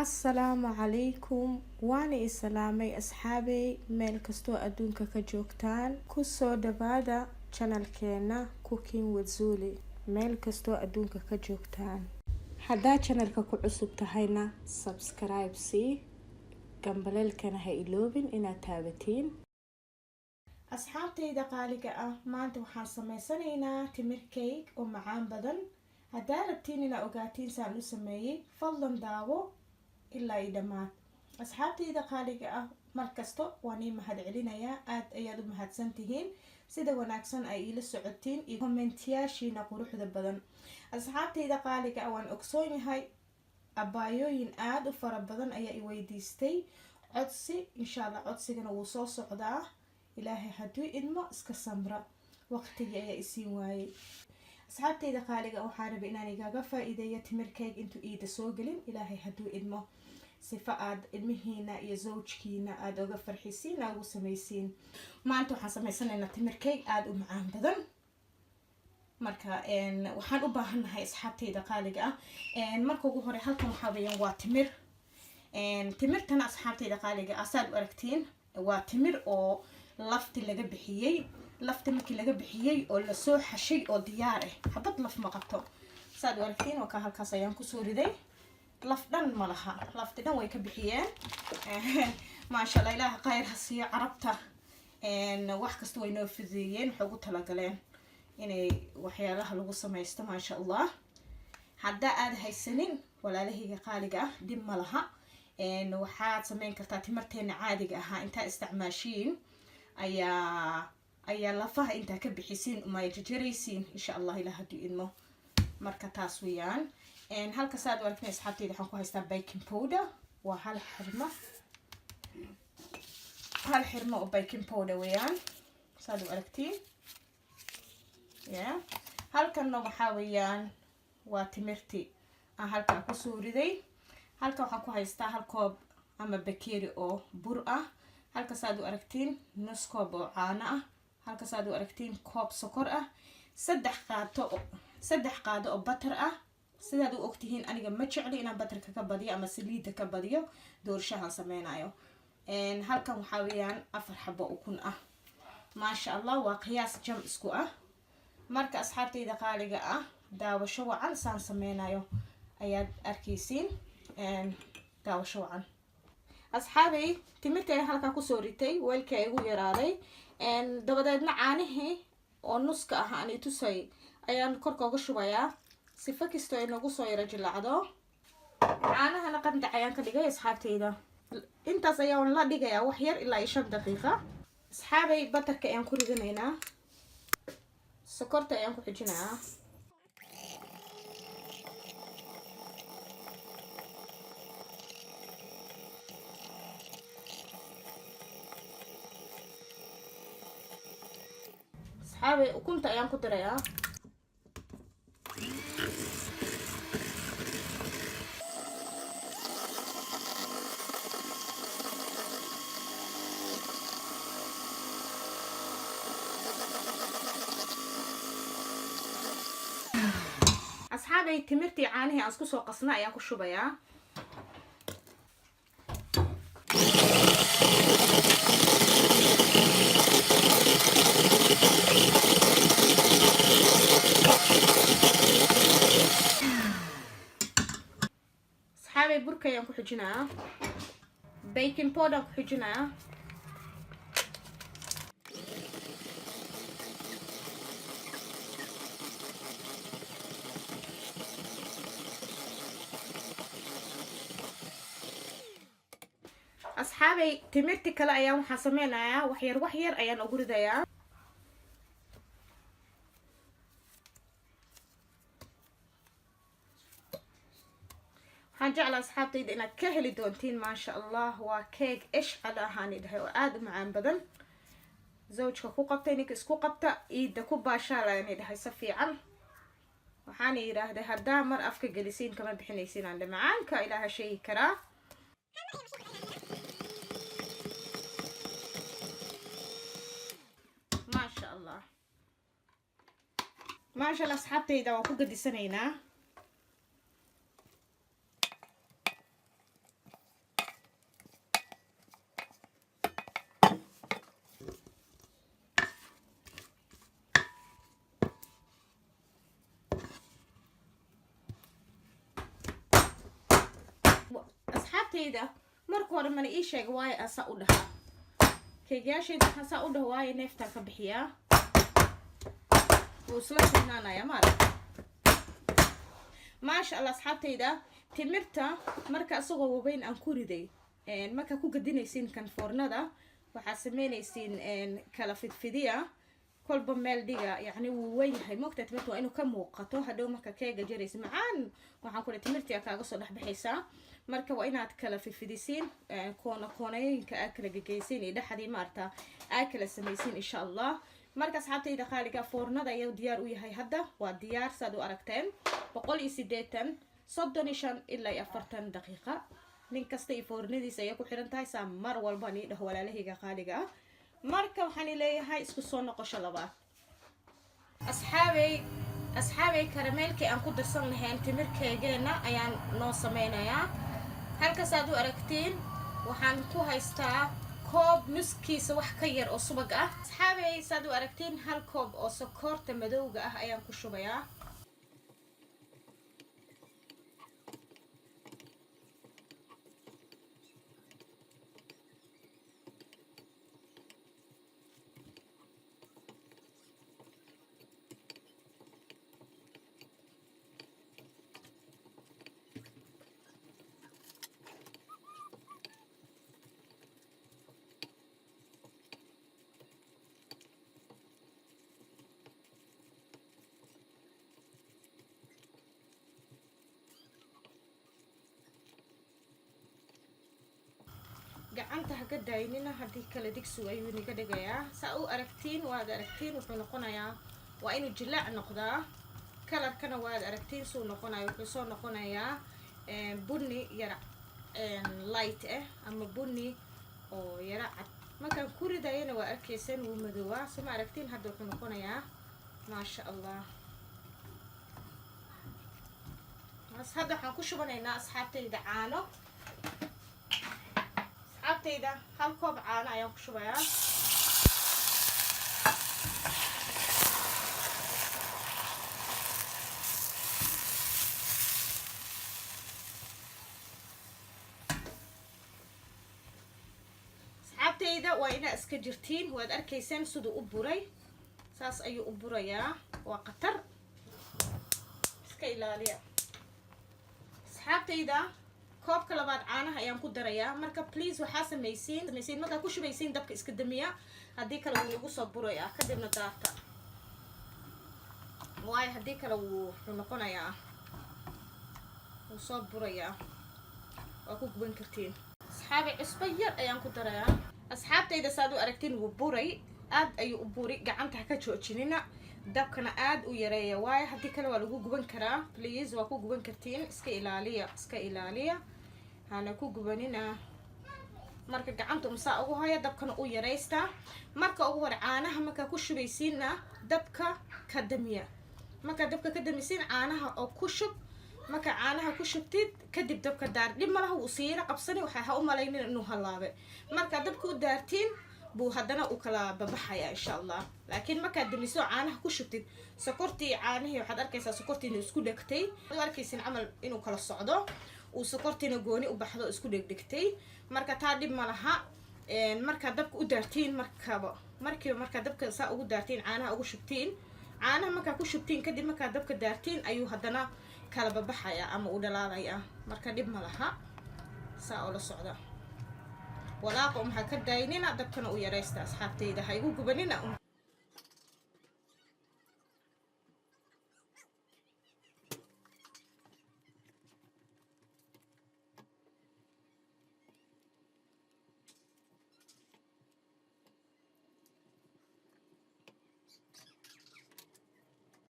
Assalaamu calaykum waana islaamay asxaabay meel kastoo adduunka ka joogtaan kusoo dhawaada channelkeena Cooking with Zuli meel kastoo adduunka ka joogtaan haddaa channelka ku cusub tahayna subscribe sii gambaleelkana ha iloobin inaad taabatiin asxaabtayda qaaliga ah maanta waxaan sameysanaynaa timir cake oo macaan badan haddaa rabtiin inaad ogaatiin saan u sameeyay fadlan daawo ilaa ay dhamaad asxaabtayda qaaliga ah markasto waan ii mahad celinayaa aad ayaad u mahadsantihiin sida wanaagsan ay ila socotiin iyo commentiyaashiina quruxda badan asxaabtayda qaaliga ah waan ogsoon yahay abaayooyin aad u fara badan ayaa i weydiistay codsi insha Allah codsigana wuu soo socdaa ilaahay hadduu idmo iska samra waqtigii ayaa isiin waayay asxaabtayda qaaliga waxaan rabay inaan igaaga faa'iideeyo timir cake intuu iida soo gelin ilaahay hadduu idmo sifa aad ilmihiina iyo zawjkiina aad uga farxisiin ugu samaysiin maanta waxaan samaysanaynaa timir cake aad u macaan badan marka waxaan u baahanahay asxaabtayda qaaliga ah marka ugu hore halkan waxaa weeyaan waa timirtana asxaabtayda qaaliga ah saad u aragtiin waa timir oo lafti laga bixiyay lafta markii laga bixiyay oo la soo xashay oo diyaar ah habad laf ma qabto saad u aragtiin oo ka halkaas ayaan ku soo riday laf dhan ma laha lafti dhan way ka bixiyeen maasha Allah ilaaha khayr ha siiyo carabta wax kasta way noo fideeyeen waxay ugu talagaleen inay waxyaalaha lagu samaysto maasha Allah hadda aad haysanin walaalahayga qaaliga ah dib ma laha waxaad sameyn kartaa timirteena caadiga ahaa inta isticmaashiin ayaa lafaha inta ka bixisiin uma jarjaraysiin insha Allah ilaaha hadduu idmo marka taas weeyaan halka saad u aragtay asxaabtayda waxaan ku haystaa baking powder waa hal xirmo oo baking powder weeyaan saad u aragtiin halkanna waxaa weeyaan waa timirti aan halkan ku soo riday halka waxaan ku haystaa hal koob ama bakeeri oo bur ah halka saad u aragtiin nus koob oo caano ah halka saad u aragtiin koob sokor ah saddex qaado oo butter ah sidaad u ogtihiin aniga ma jecli inaan butterka ka badiyo ama saliidda ka badiyo doorshahan sameynayo halkan waxaa weeyaan 4 xabo ukun ah maasha Allah waa qiyaas jam isku ah marka asxaabtayda qaaliga ah daawasho wacan saan sameynayo ayaad arkaysiin daawasho wacan asxaabay timirta halka ku soo ritay weelka ay ugu yaraaday dabadeedna caanihii oo nuska ah aan i tusay ayaan korka uga shubayaa sifa kisto ay nagu soo yara jilacdo caanahana qandac ayaan ka dhigay asxaabtayda intaas ayaan la dhigayaa wax yar ilaa 5 daqiiqo asxaabay butterka ayaan ku ridanaynaa sokorta ayaan ku xijinayaa asxaabay ukunta ayaan ku darayaa asxaabay timirtii caanihii aan isku soo qasnay ayaan ku shubayaa asxaabay burka ayaan ku xijinayaa baking powder ku xijinayaa asxaabay timirti kale ayaan waxaan sameynayaa wax yar ayaan ugu ridayaa waxaan jeclaa asxaabtayda inaad ka heli doontiin maasha Allah waa cake ish ala ahaan idhahay oo aad u macaan badan zawjka ku qabtay ninka isku qabta iida ku baashaalayaan idhahay si fiican waxaan yiraahday haddaa mar afka gelisiin kama bixinaysiin aan macaanka ilaaha sheegi karaa ما شاء الله أصحابتي ده وكوكا دي سنينة أصحابتي marka hore mana ii sheeg waay asa u dhaha keegaashayda waxaan saa u dhaha waay neeftaan ka bixiyaa wuu isla sinaanaya maasha allah asxaabtayda timirta marka asagoo waweyn aan ku riday marka ku gadinaysiin kan foornada waxaa sameynaysiin kala fidfidiya kolba meel dhiga yacni wuu weyn yahay moogta timirta waa inuu ka muuqato hadhow marka keega jaraysa macaan waxaan ku leeyahay timirta kaaga soo dhex baxaysaa marka waa inaad kala fidfidisiin koonayinka aad kala gegeysiin iyo dhaxdii maarta aad kala samaysiin insha allah marka asxaabtayda qaaliga foornada ayaa diyaar u yahay hadda waa diyaar saad u aragteen 180 35 ilaa 40 daqiiqo nin kasta iyo foornadiisa ayaa ku xiran tahay saa mar walba ni dhaho walaalahayga qaaliga marka waxaan leeyahay isku soo noqosho labaad asxaabay karameelkii aan ku darsan lahayn timirkeegeena ayaan noo sameynayaa halkaas aad u aragtiin waxaan ku haystaa koob nuskiisa wax ka yar oo subag ah asxaabay saad u aragtiin hal koob oo sokorta madowga ah ayaan ku shubayaa gacanta ha ka daynina haddii kala digsigu ayuu niga dhigayaa saa u aragtiin waad aragtiin wuxuu noqonayaa waa inuu jilaac noqdaa kalarkana waad aragtiin suu noqonayo wuxuu soo noqonayaa bunni yara light ama bunni oo yara cad markaan ku ridayana waa arkaysaan wuu madoowaa soo ma aragtiin hadda wuxuu noqonayaa maasha allah hadda waxaan ku shubanaynaa asxaabtayda caano asxaabtayda hal koob caano ayaan ku shubayaa asxaabtayda waa inaa iska jirtiin waad arkaysaan siduu u buray saas ayuu u burayaa waa khatar iska ilaaliya asxaabtayda koobka labaad caanaha ayaan ku darayaa marka please waxaa samaysiin markaa ku shubaysiin dabka iska damiya haddii kale wuu igu soo burayaa kadibna daarta waayo haddii kale wuxuu noqonayaa wuu soo burayaa waa ku guban kartiin asxaabi cusbo yar ayaan ku darayaa asxaabtayda saad u aragtiin wuu buray aad ayuu u buri gacanta ha ka joojinina dabkana aad u yareeya waayo haddii kale waa lagu guban karaa please waa ku guban kartiin iska ilaaliya hana ku gubanina marka gacanta umsaa ugu haya dabkana u yareysta marka ugu hore caanaha markaa ku shubaysiinna dabka ka damiya marka dabka ka damisiin caanaha oo ku shub marka caanaha ku shubtid kadib dabka daar dib malaha wuu siira qabsani waxa ha u malaynin inuu halaabe marka dabka u daartiin buu haddana u kala babaxaya insha allah laakiin markaad damiso caanaha ku shubtid sokortii caanihii waxaad arkaysaa sokortiina isku dhegtay waad arkaysin camal inuu kala socdo uu sokortiina gooni u baxdo isku dhegdhegtay marka taa dhib ma laha markaad dabka u daartiin markaa dabka saa ugu daartiin caanaha ugu shubtiin caanaha markaa ku shubtiin kadib markaa dabka daartiin ayuu haddana kala babaxaya ama u dhalaalaya marka dhib ma laha saa oo la socda walaaqa maxaa ka daynina dabkana u yareysta asxaabtayda ha igu gubanina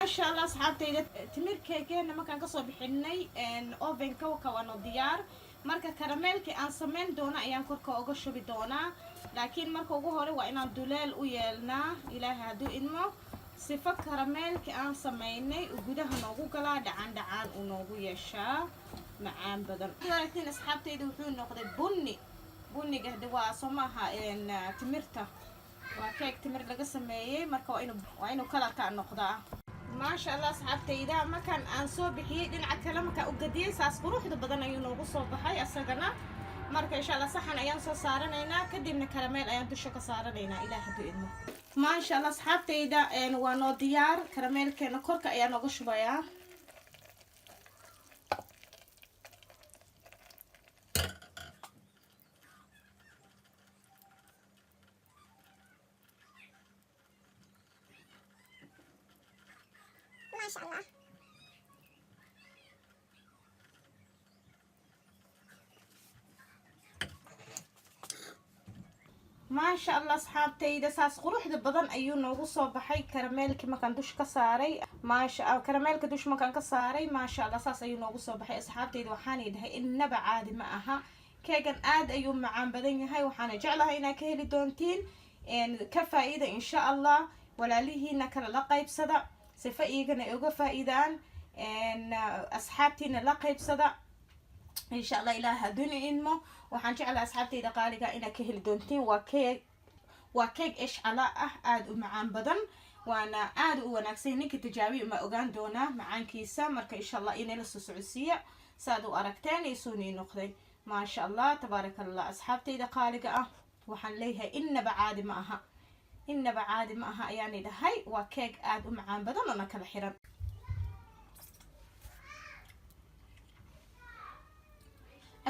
ما شاء الله أصحابتي تمر كيكين ما كان قصوا بحني أوفن كوكا وانو ديار marka karameelkii aan sameyn doona ayaan korka uga shubi doonaa laakiin marka ugu hore waa inaan duleel u yeelnaa ilaahay hadduu idmo sifa karameelkii aan sameynay gudaha noogu galaa dhacaan uu noogu yeeshaa macaan badan laakiin asxaabtayda wuxuu noqday bunniga hada waa somaha timirta waa keeg timir laga sameeyey marka waa inuu kala ka noqdaa ما شاء الله أصحابتي إذا ما كان أنسو بحي دين عكلا ما كان أقديه ساس قروح ده بدنا ينوبو صوب حي أسرقنا marka insha Allah saxan ayaan soo saaranaynaa kadibna karameel ayaan dusha ka saaranaynaa ilaa hadduu idmo maasha Allah asxaabtayda waa noo diyaar karameelkeena korka ayaa nooga shubayaa maasha Allah maasha Allah asxaabtayda saas quruxda badan ayuu noogu soo baxay karameelkii markaan dush ka saaray karameelka dush markaan ka saaray maasha Allah saas ayuu noogu soo baxay asxaabtayda waxaan idhahay innaba caadi ma aha keegan aad ayuu macaan badan yahay waxaana jeclahay inaad ka heli doontiin ka faa'iida insha Allah walaalihiina kale la qaybsada sifa iigana ay uga faa'iidaan asxaabtiina la qaybsada insha Allah ilaaha hadduu idmo waxaan jeclahay asxaabtayda qaaliga inaad ka heli doontiin waa keeg ishcala ah aad u macaan badan waana aad u wanaagsan ninka tijaabiyo ma ogaan doonaa macaankiisa marka insha Allah inay la soo socodsiiya saad u aragteen ay soo noqday maasha Allah tabaarakallah asxaabtayda qaaliga ah waxaan leeyahay innaba caadi ma aha ayaan idhahay waa keeg aad u macaan badan oo na kala xiran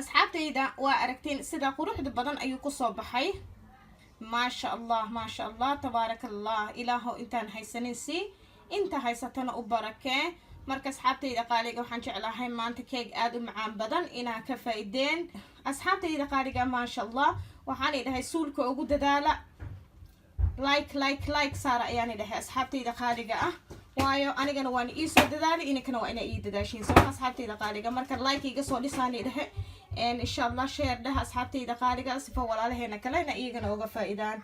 asxaabtayda waa aragteen sida quruxda badan ayuu ku soo baxay maasha Allah tabaarakallah ilaahow intaan haysanin si inta haysatana u barakee marka asxaabtayda qaaliga waxaan jeclahay maanta keeg aad u macaan badan inaa ka faa'iideen asxaabtayda qaaliga maasha Allah waxaan idhahay suulka ugu dadaala like saara ayaan idhahay asxaabtayda qaaliga ah waayo anigana waan ii soo dadaalay inkana waa inaa ii dadaashiin soo asxaabtayda qaaliga marka like iga soo dhisaan idhahay insha Allah share dhaha asxaabtayda qaaliga sifa walaalaheena kalena iyagana uga faa'iidaan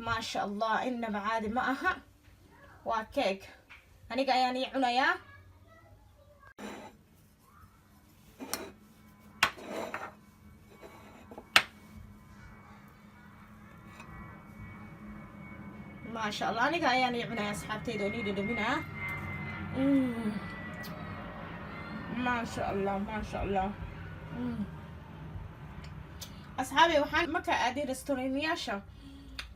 maasha Allah innaba caadi ma aha waa keeg aniga ayaan ii cunayaa maasha Allah aniga ayaan ii cunayaa asxaabtayda oo ii dhadhaminaa maasha Allah asxaabi waxaan marka aaday restaurantyaasha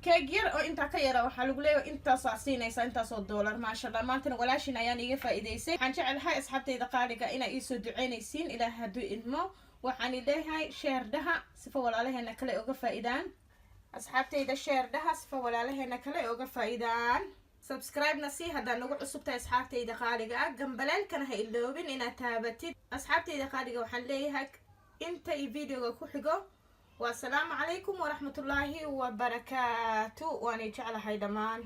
keeg yar oo intaa ka yara waxaa lagu leeyahay intaasaa siinaysa intaasoo $1 maasha Allah maantana walaashin ayaan iga faa'iidaysay waxaan jecelahay asxaabtayda qaaliga inaa ii soo duceynaysiin ilaah hadduu idmo waxaan leeyahay share dhaha sifa walaalaheena kale uga faa'iidaan asxaabtayda share dhaha sifa walaalaheena kale uga faa'iidaan subscribe-na si haddaad nagu cusubtahay asxaabtayda qaaliga ah gambaleelkana ha iloobin inaad taabatid asxaabtayda qaaliga waxaan leeyahay inta iyo videoga ku xigo والسلام عليكم ورحمة الله وبركاته وأنا جعلها دمان